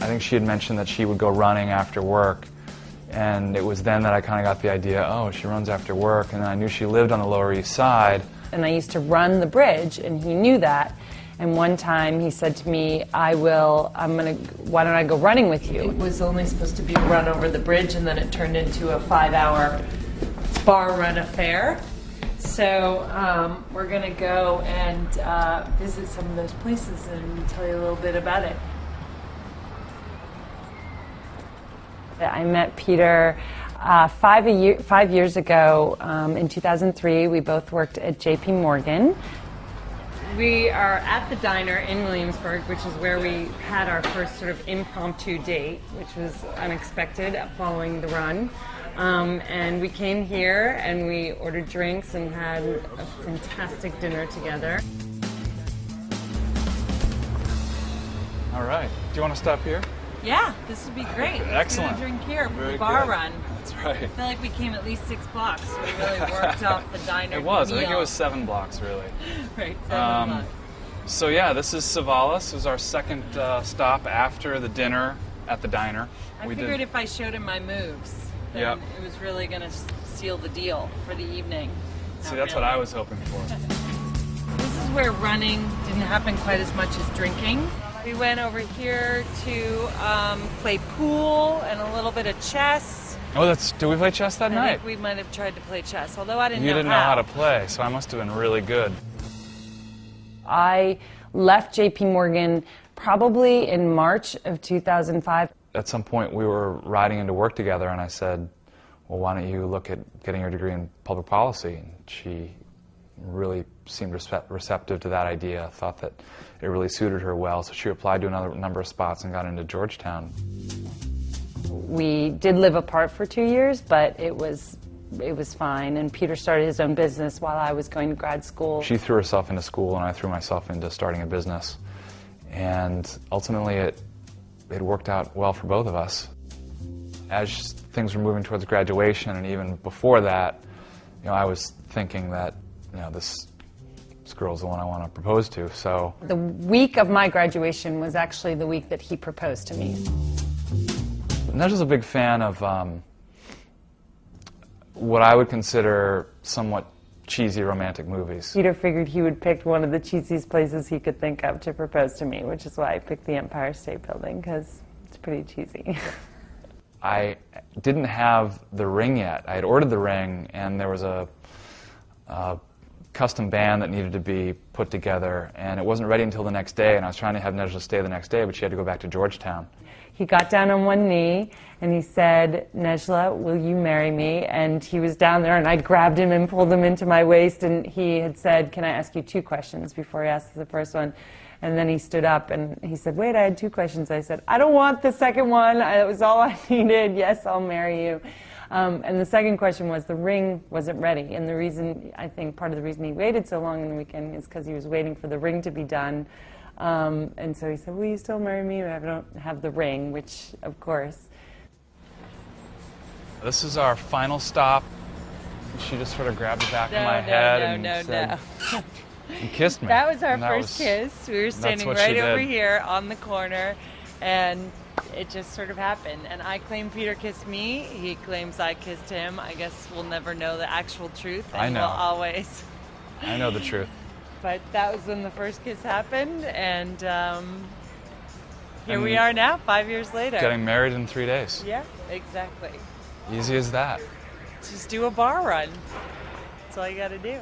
I think she had mentioned that she would go running after work, and it was then that I kind of got the idea, oh, she runs after work, and then I knew she lived on the Lower East Side. And I used to run the bridge, and he knew that. And one time he said to me, why don't I go running with you? It was only supposed to be a run over the bridge, and then it turned into a 5-hour bar run affair. So we're going to go and visit some of those places and tell you a little bit about it. I met Peter 5 years ago in 2003. We both worked at J.P. Morgan. We are at the diner in Williamsburg, which is where we had our first sort of impromptu date, which was unexpected following the run. And we came here and we ordered drinks and had a fantastic dinner together. All right. Do you want to stop here? Yeah, this would be great. Excellent. Let's drink here for Very the bar good. run. That's right. I feel like we came at least 6 blocks. So we really worked off the diner. It was. meal. I think it was 7 blocks, really. Right, 7 blocks. So yeah, this is Savalas. This was our second stop after the dinner at the diner. I figured if I showed him my moves, then it was really going to seal the deal for the evening. See, that's what I was hoping for. This is where running didn't happen quite as much as drinking. We went over here to play pool and a little bit of chess. Oh, did we play chess that night? I think we might have tried to play chess, although I didn't know how. You didn't know how to play, so I must have been really good. I left J.P. Morgan probably in March of 2005. At some point, we were riding into work together, and I said, well, why don't you look at getting your degree in public policy? And she really seemed receptive to that idea, thought that it really suited her well, so she applied to another number of spots and got into Georgetown. We did live apart for 2 years, but it was fine, and Peter started his own business while I was going to grad school. She threw herself into school, and I threw myself into starting a business, and ultimately it worked out well for both of us. As things were moving towards graduation, and even before that, I was thinking that this girl's the one I want to propose to. So the week of my graduation was actually the week that he proposed to me. Nejla's a big fan of what I would consider somewhat cheesy romantic movies. Peter figured he would pick one of the cheesiest places he could think of to propose to me, which is why I picked the Empire State Building, because it's pretty cheesy. I didn't have the ring yet. I had ordered the ring, and there was a custom band that needed to be put together, and it wasn't ready until the next day, and I was trying to have Nejla stay the next day, but she had to go back to Georgetown. He got down on one knee, and he said, "Nejla, will you marry me?" And he was down there, and I grabbed him and pulled him into my waist, and he had said, "Can I ask you 2 questions?" before he asked the first one. And then he stood up, and he said, "Wait, I had 2 questions." I said, "I don't want the second one. It was all I needed. Yes, I'll marry you." And the second question was the ring wasn't ready. And the reason, I think part of the reason he waited so long in the weekend is because he was waiting for the ring to be done. And so he said, "Will you still marry me? I don't have the ring," which, of course. This is our final stop. She just sort of grabbed the back of my head and said, and kissed me. That was our first kiss. We were standing right over here on the corner, and it just sort of happened. And I claim Peter kissed me. He claims I kissed him. I guess we'll never know the actual truth. And I know. We'll always. I know the truth. But that was when the first kiss happened, and here we are now, 5 years later. Getting married in 3 days. Yeah, exactly. Easy as that. Just do a bar run. That's all you got to do.